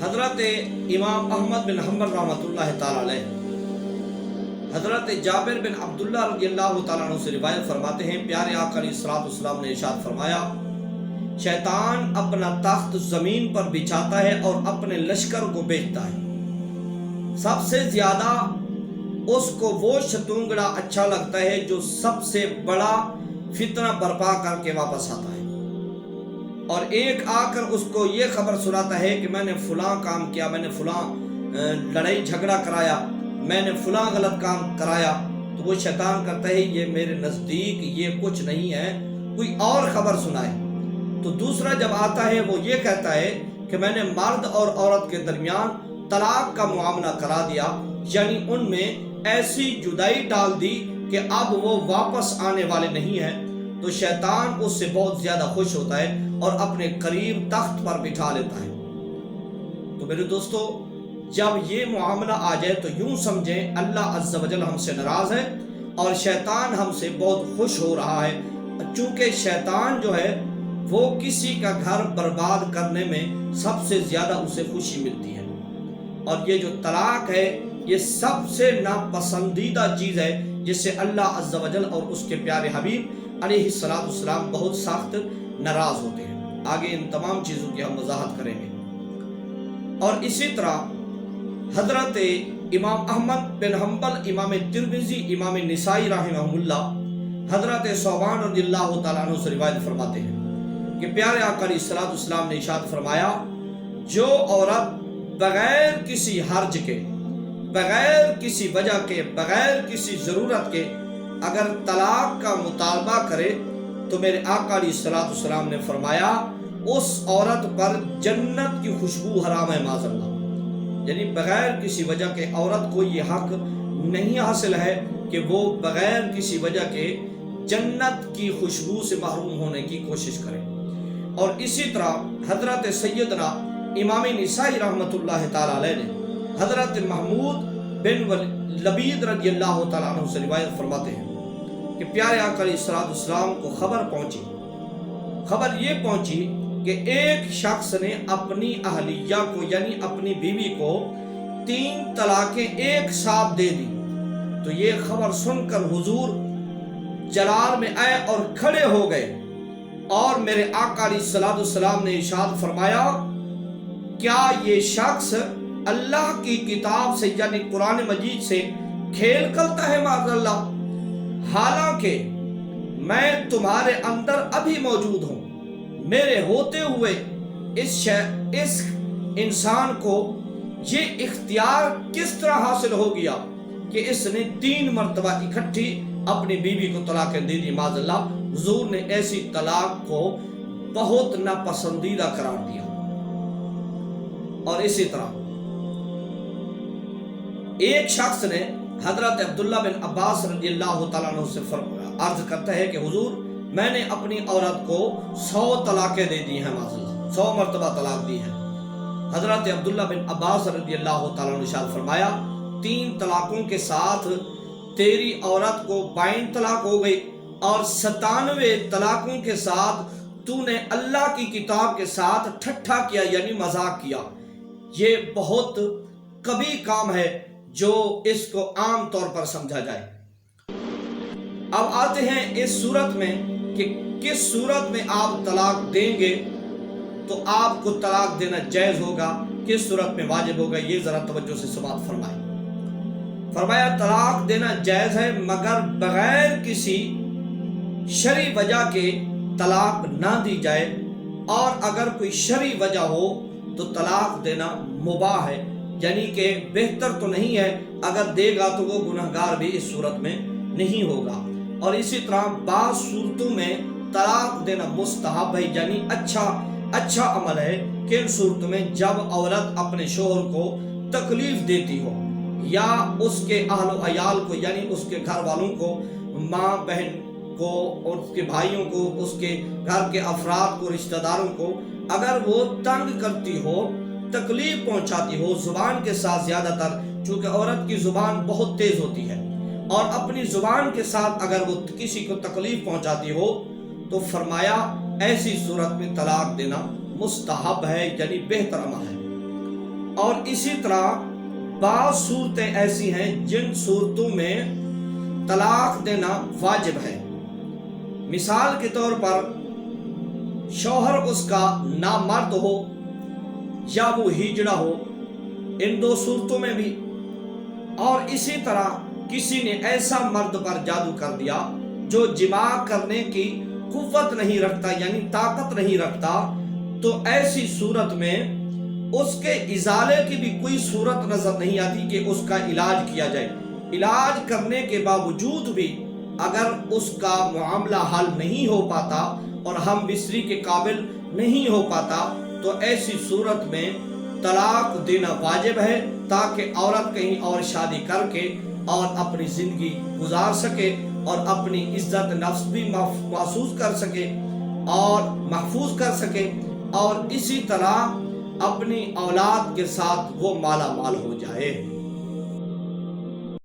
حضرت امام احمد بن حنبل رحمۃ اللہ تعالی علیہ حضرت جابر بن عبداللہ رضی اللہ تعالیٰ عنہ سے روایت فرماتے ہیں، پیارے آقا علیہ الصلوۃ والسلام نے ارشاد فرمایا، شیطان اپنا تخت زمین پر بچھاتا ہے اور اپنے لشکر کو بھیجتا ہے۔ سب سے زیادہ اس کو وہ شتونگڑا اچھا لگتا ہے جو سب سے بڑا فتنہ برپا کر کے واپس آتا ہے، اور ایک آ کر اس کو یہ خبر سناتا ہے کہ میں نے فلاں کام کیا، میں نے فلاں لڑائی جھگڑا کرایا، میں نے فلاں غلط کام کرایا، تو وہ شیطان کرتا ہے یہ میرے نزدیک یہ کچھ نہیں ہے، کوئی اور خبر سنائے۔ تو دوسرا جب آتا ہے وہ یہ کہتا ہے کہ میں نے مرد اور عورت کے درمیان طلاق کا معاملہ کرا دیا، یعنی ان میں ایسی جدائی ڈال دی کہ اب وہ واپس آنے والے نہیں ہیں، تو شیطان اس سے بہت زیادہ خوش ہوتا ہے اور اپنے قریب تخت پر بٹھا لیتا ہے۔ تو میرے دوستو، جب یہ معاملہ آ جائے تو یوں سمجھیں اللہ عز و جل ہم سے ناراض ہے اور شیطان ہم سے بہت خوش ہو رہا ہے، چونکہ شیطان جو ہے وہ کسی کا گھر برباد کرنے میں سب سے زیادہ اسے خوشی ملتی ہے، اور یہ جو طلاق ہے یہ سب سے ناپسندیدہ چیز ہے جس سے اللہ عز و جل اور اس کے پیارے حبیب علیہ الصلوۃ والسلام بہت سخت ناراض ہوتے ہیں۔ آگے ان تمام چیزوں کی ہم وضاحت کریں گے۔ اور اسی طرح حضرت امام احمد بن حنبل، امام ترمذی، امام نسائی رحمہ اللہ حضرت ثوبان رضی اللہ تعالیٰ عنہ سے روایت فرماتے ہیں کہ پیارے آقا علیہ الصلوۃ والسلام نے ارشاد فرمایا، جو عورت بغیر کسی حرج کے، بغیر کسی وجہ کے، بغیر کسی ضرورت کے اگر طلاق کا مطالبہ کرے تو میرے آقا علیہ الصلوۃ والسلام نے فرمایا اس عورت پر جنت کی خوشبو حرام ہے، معاذ اللہ۔ یعنی بغیر کسی وجہ کے عورت کو یہ حق نہیں حاصل ہے کہ وہ بغیر کسی وجہ کے جنت کی خوشبو سے محروم ہونے کی کوشش کرے۔ اور اسی طرح حضرت سیدنا امام نسائی رحمۃ اللہ تعالی علیہ نے حضرت محمود بن لبید رضی اللہ تعالیٰ عنہ سے روایت فرماتے ہیں کہ پیارے آقا علیہ الصلوۃ والسلام کو خبر یہ پہنچی کہ ایک شخص نے اپنی اہلیہ کو یعنی اپنی بیوی کو 3 طلاقیں ایک ساتھ دے دی۔ تو یہ خبر سن کر حضور جلال میں آئے اور کھڑے ہو گئے، اور میرے آقا علیہ الصلوۃ والسلام نے ارشاد فرمایا، کیا یہ شخص اللہ کی کتاب سے یعنی قرآن مجید سے کھیل کرتا ہے معاذ اللہ؟ حالانکہ میں تمہارے اندر ابھی موجود ہوں، میرے ہوتے ہوئے اس انسان کو یہ اختیار کس طرح حاصل ہو گیا کہ اس نے 3 مرتبہ اکٹھی اپنی بیوی کو طلاقیں دے دی؟ معاذ اللہ، حضور نے ایسی طلاق کو بہت ناپسندیدہ قرار دیا۔ اور اسی طرح ایک شخص نے حضرت عبداللہ بن عباس رضی اللہ تعالیٰ عنہ سے عرض کرتا ہے کہ حضور، میں نے اپنی عورت کو 100 طلاقیں دے دی ہیں، معاذ اللہ 100 مرتبہ طلاق دی ہے۔ حضرت عبداللہ بن عباس رضی اللہ تعالیٰ عنہ نے ارشاد فرمایا، 3 طلاقوں کے ساتھ تیری عورت کو 52 طلاق ہو گئی، اور 97 طلاقوں کے ساتھ تو نے اللہ کی کتاب کے ساتھ ٹھٹھا کیا یعنی مذاق کیا۔ یہ بہت کبھی کام ہے جو اس کو عام طور پر سمجھا جائے۔ اب آتے ہیں اس صورت میں کہ کس صورت میں آپ طلاق دیں گے تو آپ کو طلاق دینا جائز ہوگا، کس صورت میں واجب ہوگا، یہ ذرا توجہ سے سماعت فرمائیں۔ فرمایا طلاق دینا جائز ہے مگر بغیر کسی شرعی وجہ کے طلاق نہ دی جائے، اور اگر کوئی شرعی وجہ ہو تو طلاق دینا مباح ہے، یعنی کہ بہتر تو نہیں ہے، اگر دے گا تو وہ گنہگار بھی اس صورت میں نہیں ہوگا۔ اور اسی طرح بعض صورتوں میں طلاق دینا مستحب ہے، یعنی اچھا عمل ہے، کہ ان صورتوں میں جب عورت اپنے شوہر کو تکلیف دیتی ہو یا اس کے اہل و عیال کو یعنی اس کے گھر والوں کو، ماں بہن کو اور اس کے بھائیوں کو، اس کے گھر کے افراد کو، رشتہ داروں کو اگر وہ تنگ کرتی ہو، تکلیف پہنچاتی ہو زبان کے ساتھ، زیادہ تر چونکہ عورت کی زبان بہت تیز ہوتی ہے، اور اپنی زبان کے ساتھ اگر وہ کسی کو تکلیف پہنچاتی ہو تو فرمایا ایسی صورت میں طلاق دینا مستحب ہے، یعنی بہتر عمل ہے۔ اور اسی طرح بعض صورتیں ایسی ہیں جن صورتوں میں طلاق دینا واجب ہے. مثال کے طور پر شوہر اس کا نامرد ہو یا وہ ہجڑا ہو، ان دو صورتوں میں بھی. اور اسی طرح کسی نے ایسا مرد پر جادو کر دیا جو جماع کرنے کی قوت نہیں رکھتا، یعنی طاقت نہیں رکھتا، تو ایسی صورت میں اس کے ازالے کی بھی کوئی صورت نظر نہیں آتی کہ اس کا علاج کیا جائے. علاج کرنے کے باوجود بھی اگر اس کا معاملہ حل نہیں ہو پاتا اور ہم بستری کے قابل نہیں ہو پاتا تو ایسی صورت میں طلاق دینا واجب ہے، تاکہ عورت کہیں اور شادی کر کے اور اپنی زندگی گزار سکے اور اپنی عزت نفس بھی محسوس کر سکے اور محفوظ کر سکے، اور اسی طرح اپنی اولاد کے ساتھ وہ مالا مال ہو جائے.